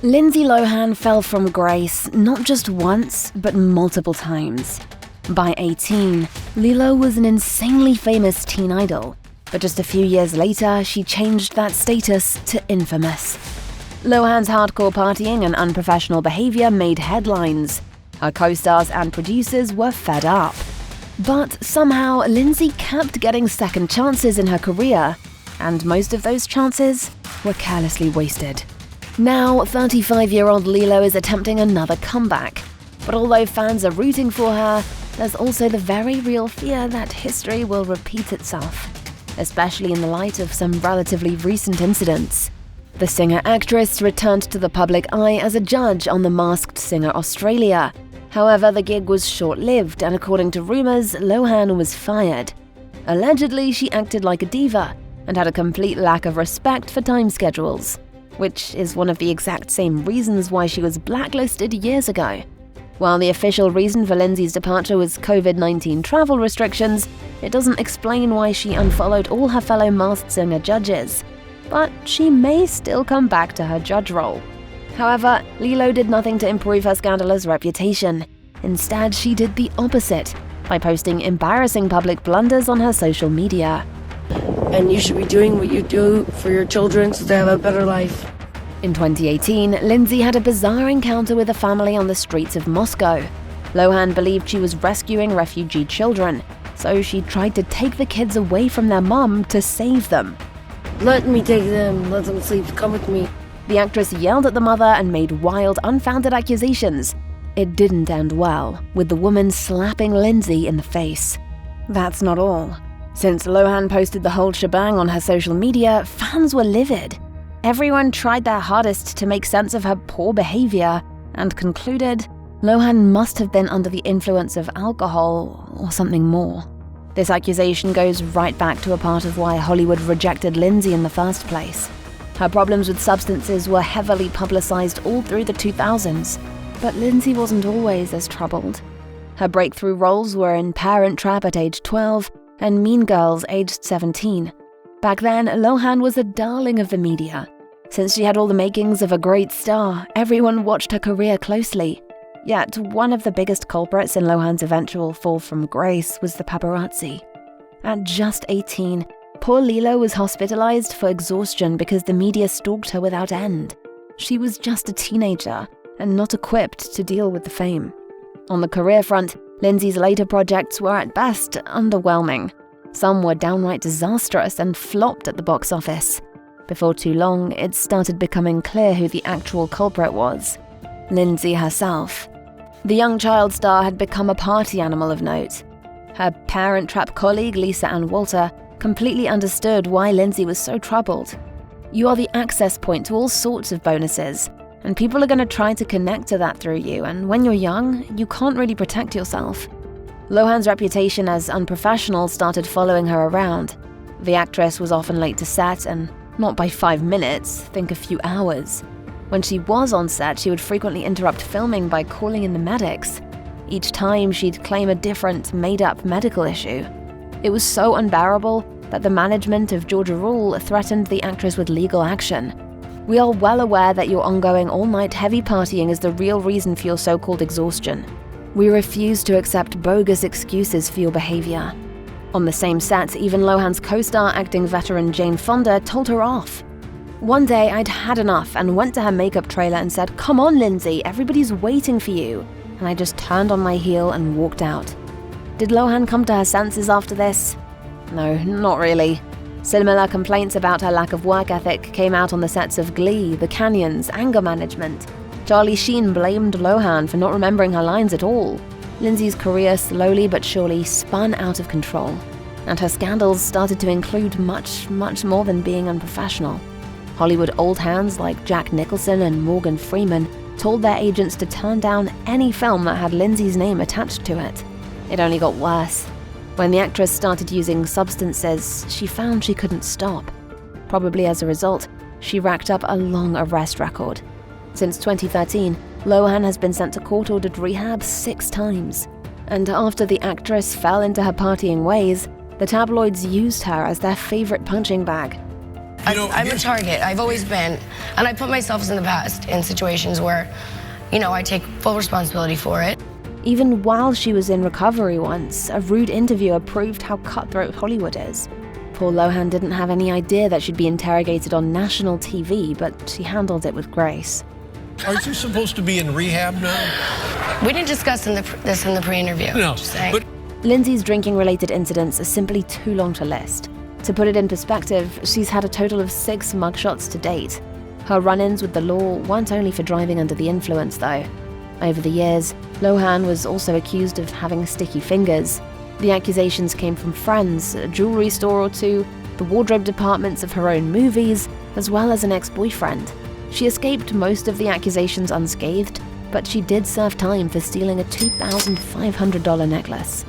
Lindsay Lohan fell from grace not just once, but multiple times. By 18, Lilo was an insanely famous teen idol, but just a few years later, she changed that status to infamous. Lohan's hardcore partying and unprofessional behavior made headlines. Her co-stars and producers were fed up. But somehow, Lindsay kept getting second chances in her career, and most of those chances were carelessly wasted. Now, 35-year-old Lilo is attempting another comeback. But although fans are rooting for her, there's also the very real fear that history will repeat itself, especially in the light of some relatively recent incidents. The singer-actress returned to the public eye as a judge on The Masked Singer Australia. However, the gig was short-lived, and according to rumors, Lohan was fired. Allegedly, she acted like a diva and had a complete lack of respect for time schedules, which is one of the exact same reasons why she was blacklisted years ago. While the official reason for Lindsay's departure was COVID-19 travel restrictions, it doesn't explain why she unfollowed all her fellow Masked Singer judges. But she may still come back to her judge role. However, Lilo did nothing to improve her scandalous reputation. Instead, she did the opposite by posting embarrassing public blunders on her social media. And you should be doing what you do for your children so they have a better life. In 2018, Lindsay had a bizarre encounter with a family on the streets of Moscow. Lohan believed she was rescuing refugee children, so she tried to take the kids away from their mom to save them. Let me take them, let them sleep, come with me. The actress yelled at the mother and made wild, unfounded accusations. It didn't end well, with the woman slapping Lindsay in the face. That's not all. Since Lohan posted the whole shebang on her social media, fans were livid. Everyone tried their hardest to make sense of her poor behavior and concluded Lohan must have been under the influence of alcohol or something more. This accusation goes right back to a part of why Hollywood rejected Lindsay in the first place. Her problems with substances were heavily publicized all through the 2000s, but Lindsay wasn't always as troubled. Her breakthrough roles were in Parent Trap at age 12 and Mean Girls aged 17. Back then, Lohan was a darling of the media. Since she had all the makings of a great star, everyone watched her career closely. Yet, one of the biggest culprits in Lohan's eventual fall from grace was the paparazzi. At just 18, poor Lilo was hospitalized for exhaustion because the media stalked her without end. She was just a teenager and not equipped to deal with the fame. On the career front, Lindsay's later projects were at best underwhelming. Some were downright disastrous and flopped at the box office. Before too long, it started becoming clear who the actual culprit was: Lindsay herself. The young child star had become a party animal of note. Her Parent Trap colleague, Lisa Ann Walter, completely understood why Lindsay was so troubled. You are the access point to all sorts of bonuses, and people are going to try to connect to that through you, and when you're young, you can't really protect yourself. Lohan's reputation as unprofessional started following her around. The actress was often late to set, and not by 5 minutes, think a few hours. When she was on set, she would frequently interrupt filming by calling in the medics. Each time, she'd claim a different, made-up medical issue. It was so unbearable that the management of Georgia Rule threatened the actress with legal action. We are well aware that your ongoing all-night heavy partying is the real reason for your so-called exhaustion. We refuse to accept bogus excuses for your behavior. On the same set, even Lohan's co-star acting veteran Jane Fonda told her off. One day, I'd had enough and went to her makeup trailer and said, "Come on, Lindsay, everybody's waiting for you." And I just turned on my heel and walked out. Did Lohan come to her senses after this? No, not really. Similar complaints about her lack of work ethic came out on the sets of Glee, The Canyons, Anger Management. Sheen blamed Lohan for not remembering her lines at all. Lindsay's career slowly but surely spun out of control, and her scandals started to include much more than being unprofessional. Hollywood old hands like Jack Nicholson and Morgan Freeman told their agents to turn down any film that had Lindsay's name attached to it. It only got worse. When the actress started using substances, she found she couldn't stop. Probably as a result, she racked up a long arrest record. Since 2013, Lohan has been sent to court-ordered rehab 6 times. And after the actress fell into her partying ways, the tabloids used her as their favorite punching bag. I'm a target. I've always been. And I put myself in the past in situations where, I take full responsibility for it. Even while she was in recovery once, a rude interviewer proved how cutthroat Hollywood is. Poor Lohan didn't have any idea that she'd be interrogated on national TV, but she handled it with grace. Aren't you supposed to be in rehab now? We didn't discuss this in the pre-interview. No, but Lindsay's drinking-related incidents are simply too long to list. To put it in perspective, she's had a total of 6 mugshots to date. Her run-ins with the law weren't only for driving under the influence, though. Over the years, Lohan was also accused of having sticky fingers. The accusations came from friends, a jewelry store or two, the wardrobe departments of her own movies, as well as an ex-boyfriend. She escaped most of the accusations unscathed, but she did serve time for stealing a $2,500 necklace.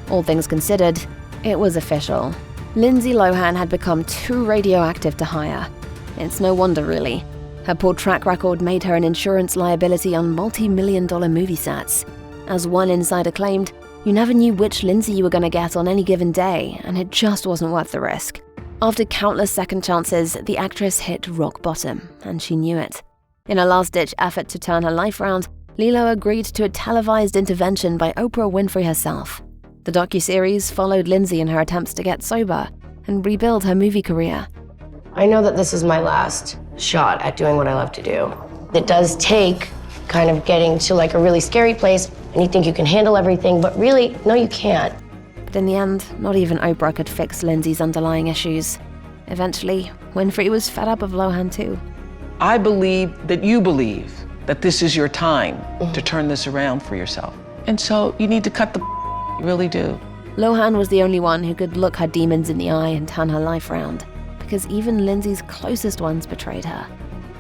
All things considered, it was official. Lindsay Lohan had become too radioactive to hire. It's no wonder, really. Her poor track record made her an insurance liability on multi-million-dollar movie sets. As one insider claimed, you never knew which Lindsay you were going to get on any given day, and it just wasn't worth the risk. After countless second chances, the actress hit rock bottom, and she knew it. In a last-ditch effort to turn her life around, Lilo agreed to a televised intervention by Oprah Winfrey herself. The docuseries followed Lindsay in her attempts to get sober and rebuild her movie career. I know that this is my last shot at doing what I love to do. It does take kind of getting to like a really scary place and you think you can handle everything, but really, no, you can't. But in the end, not even Oprah could fix Lindsay's underlying issues. Eventually, Winfrey was fed up of Lohan too. I believe that you believe that this is your time to turn this around for yourself. And so you need to cut the you really do. Lohan was the only one who could look her demons in the eye and turn her life around, because even Lindsay's closest ones betrayed her.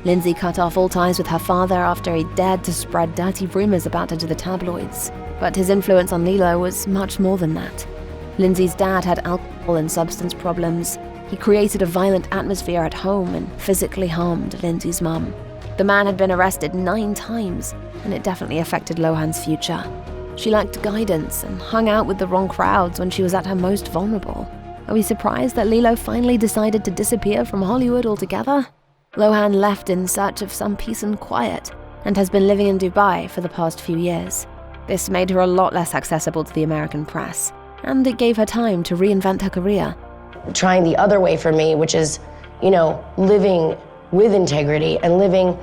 Lindsay cut off all ties with her father after he dared to spread dirty rumors about her to the tabloids. But his influence on Lilo was much more than that. Lindsay's dad had alcohol and substance problems. He created a violent atmosphere at home and physically harmed Lindsay's mum. The man had been arrested 9 times, and it definitely affected Lohan's future. She lacked guidance and hung out with the wrong crowds when she was at her most vulnerable. Are we surprised that Lilo finally decided to disappear from Hollywood altogether? Lohan left in search of some peace and quiet, and has been living in Dubai for the past few years. This made her a lot less accessible to the American press, and it gave her time to reinvent her career. Trying the other way for me, which is, living with integrity and living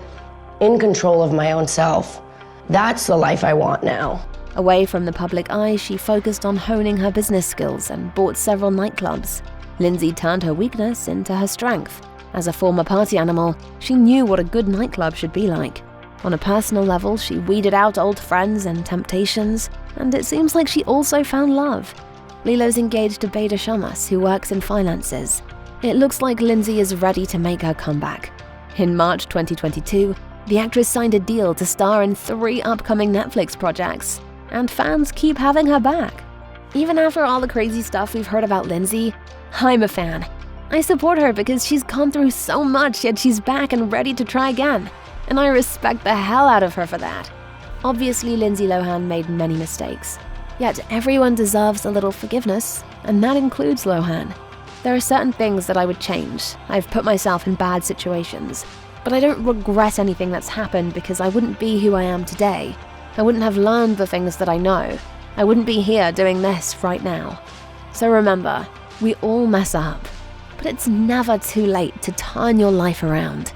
in control of my own self. That's the life I want now. Away from the public eye, she focused on honing her business skills and bought several nightclubs. Lindsay turned her weakness into her strength. As a former party animal, she knew what a good nightclub should be like. On a personal level, she weeded out old friends and temptations, and it seems like she also found love. Lilo's engaged to Beda Shamas, who works in finances. It looks like Lindsay is ready to make her comeback. In March 2022, the actress signed a deal to star in 3 upcoming Netflix projects, and fans keep having her back. Even after all the crazy stuff we've heard about Lindsay, I'm a fan. I support her because she's gone through so much, yet she's back and ready to try again. And I respect the hell out of her for that. Obviously, Lindsay Lohan made many mistakes. Yet everyone deserves a little forgiveness, and that includes Lohan. There are certain things that I would change. I've put myself in bad situations. But I don't regret anything that's happened because I wouldn't be who I am today. I wouldn't have learned the things that I know. I wouldn't be here doing this right now. So remember, we all mess up. But it's never too late to turn your life around.